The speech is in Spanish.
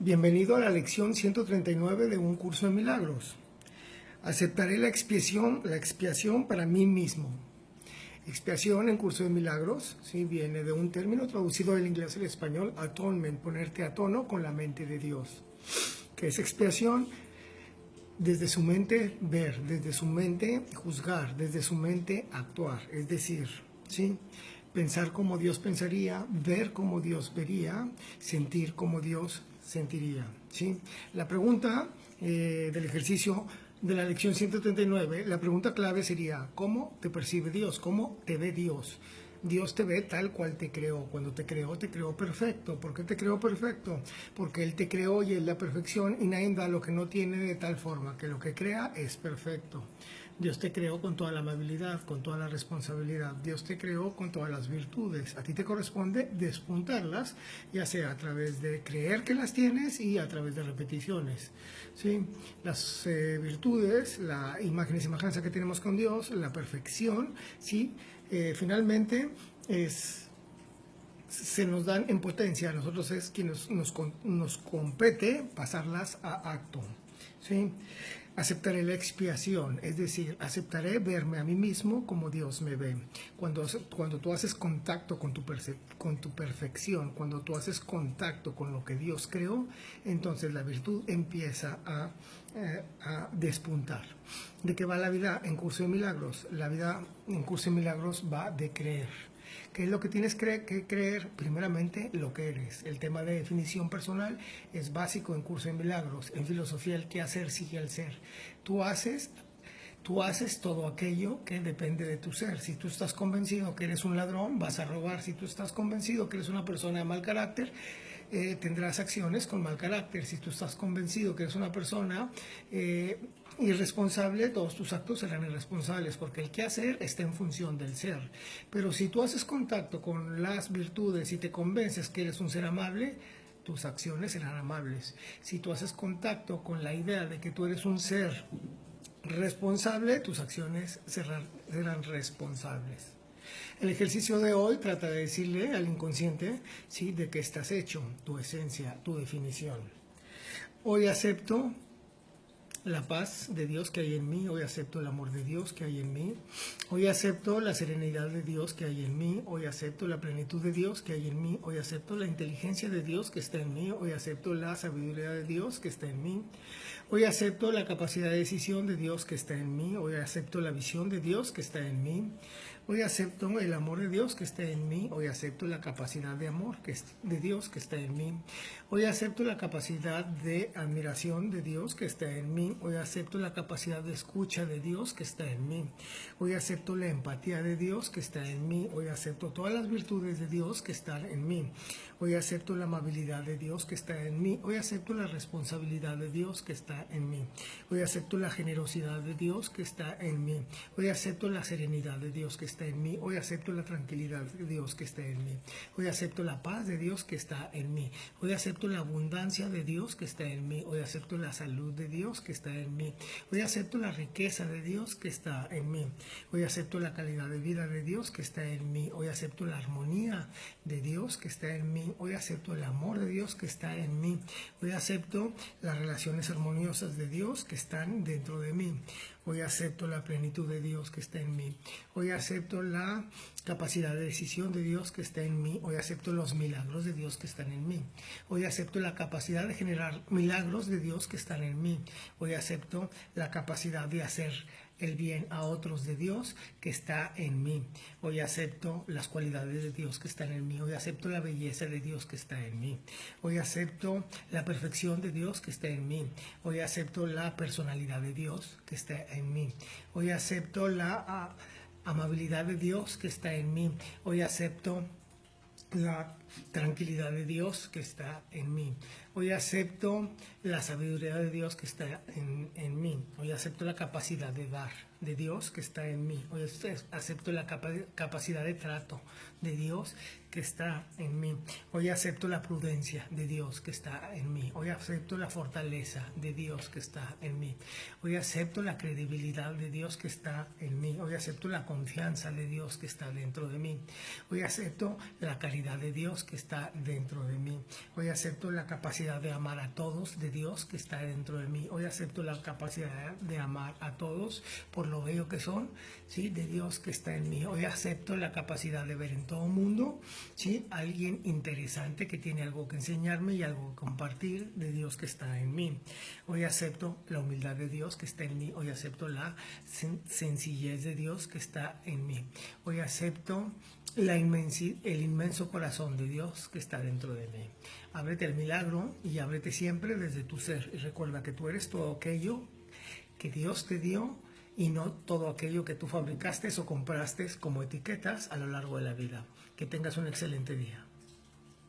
Bienvenido a la lección 139 de un curso de milagros. Aceptaré la expiación para mí mismo. Expiación en curso de milagros, ¿sí? Viene de un término traducido del inglés al español, atonement, ponerte a tono con la mente de Dios. ¿Qué es expiación? Desde su mente ver, desde su mente juzgar, desde su mente actuar, es decir, ¿sí? Pensar como Dios pensaría, ver como Dios vería, sentir como Dios sentiría, ¿sí? La pregunta del ejercicio de la lección 139, la pregunta clave sería, ¿cómo te percibe Dios? ¿Cómo te ve Dios? Dios te ve tal cual te creó. Cuando te creó perfecto. ¿Por qué te creó perfecto? Porque Él te creó y es la perfección y nadie da lo que no tiene de tal forma que lo que crea es perfecto. Dios te creó con toda la amabilidad, con toda la responsabilidad. Dios te creó con todas las virtudes. A ti te corresponde despuntarlas, ya sea a través de creer que las tienes y a través de repeticiones. ¿Sí? Las virtudes, la imagen y semejanza que tenemos con Dios, la perfección, ¿sí? Finalmente se nos dan en potencia. A nosotros es quienes nos compete pasarlas a acto. ¿Sí? Aceptaré la expiación, es decir, aceptaré verme a mí mismo como Dios me ve. Cuando tú haces contacto con tu perfección, cuando tú haces contacto con lo que Dios creó, entonces la virtud empieza a despuntar. ¿De qué va la vida en curso de milagros? La vida en curso de milagros va de creer. ¿Qué es lo que tienes que creer? Primeramente, lo que eres. El tema de definición personal es básico en curso de milagros. En filosofía, el qué hacer sigue al ser. Tú haces todo aquello que depende de tu ser. Si tú estás convencido que eres un ladrón, vas a robar. Si tú estás convencido que eres una persona de mal carácter, tendrás acciones con mal carácter. Si tú estás convencido que eres una persona irresponsable, todos tus actos serán irresponsables, porque el quehacer está en función del ser. Pero si tú haces contacto con las virtudes y te convences que eres un ser amable, tus acciones serán amables. Si tú haces contacto con la idea de que tú eres un ser responsable, tus acciones serán responsables. El ejercicio de hoy trata de decirle al inconsciente, ¿sí?, de qué estás hecho, tu esencia, tu definición. Hoy acepto la paz de Dios que hay en mí, hoy acepto el amor de Dios que hay en mí, hoy acepto la serenidad de Dios que hay en mí, hoy acepto la plenitud de Dios que hay en mí, hoy acepto la inteligencia de Dios que está en mí, hoy acepto la sabiduría de Dios que está en mí, hoy acepto la capacidad de decisión de Dios que está en mí, hoy acepto la visión de Dios que está en mí, hoy acepto el amor de Dios que está en mí, hoy acepto la capacidad de amor de Dios que está en mí, hoy acepto la capacidad de admiración de Dios que está en mí, hoy acepto la capacidad de escucha de Dios que está en mí, hoy acepto la empatía de Dios que está en mí, hoy acepto todas las virtudes de Dios que están en mí, hoy acepto la amabilidad de Dios que está en mí, hoy acepto la responsabilidad de Dios que está en mí, hoy acepto la generosidad de Dios que está en mí, hoy acepto la serenidad de Dios que está en mí, hoy acepto la tranquilidad de Dios que está en mí, hoy acepto la paz de Dios que está en mí, hoy acepto la abundancia de Dios que está en mí, hoy acepto la salud de Dios que está en mí, hoy acepto la riqueza de Dios que está en mí, hoy acepto la calidad de vida de Dios que está en mí, hoy acepto la armonía de Dios que está en mí, hoy acepto el amor de Dios que está en mí, hoy acepto las relaciones armoniosas de Dios que están dentro de mí, hoy acepto la plenitud de Dios que está en mí, hoy acepto la capacidad de decisión de Dios que está en mí, hoy acepto los milagros de Dios que están en mí, hoy acepto la capacidad de generar milagros de Dios que están en mí, hoy acepto la capacidad de hacer el bien a otros de Dios que está en mí, hoy acepto las cualidades de Dios que están en mí, hoy acepto la belleza de Dios que está en mí, hoy acepto la perfección de Dios que está en mí, hoy acepto la personalidad de Dios que está en mí, hoy acepto la amabilidad de Dios que está en mí, hoy acepto la tranquilidad de Dios que está en mí, hoy acepto la sabiduría de Dios que está en mí, hoy acepto la capacidad de dar de Dios que está en mí, hoy acepto la capacidad de trato de Dios que está en mí, hoy acepto la prudencia de Dios que está en mí, hoy acepto la fortaleza de Dios que está en mí, hoy acepto la credibilidad de Dios que está en mí, hoy acepto la confianza de Dios que está dentro de mí, hoy acepto la caridad de Dios Dios que está dentro de mí. Hoy acepto la capacidad de amar a todos de Dios que está dentro de mí. Hoy acepto la capacidad de amar a todos por lo bello que son, ¿sí? De Dios que está en mí. Hoy acepto la capacidad de ver en todo mundo, ¿sí? Alguien interesante que tiene algo que enseñarme y algo que compartir de Dios que está en mí. Hoy acepto la humildad de Dios que está en mí. Hoy acepto la sencillez de Dios que está en mí. Hoy acepto el inmenso corazón de Dios que está dentro de mí. Ábrete al milagro y ábrete siempre desde tu ser. Y recuerda que tú eres todo aquello que Dios te dio y no todo aquello que tú fabricaste o compraste como etiquetas a lo largo de la vida. Que tengas un excelente día.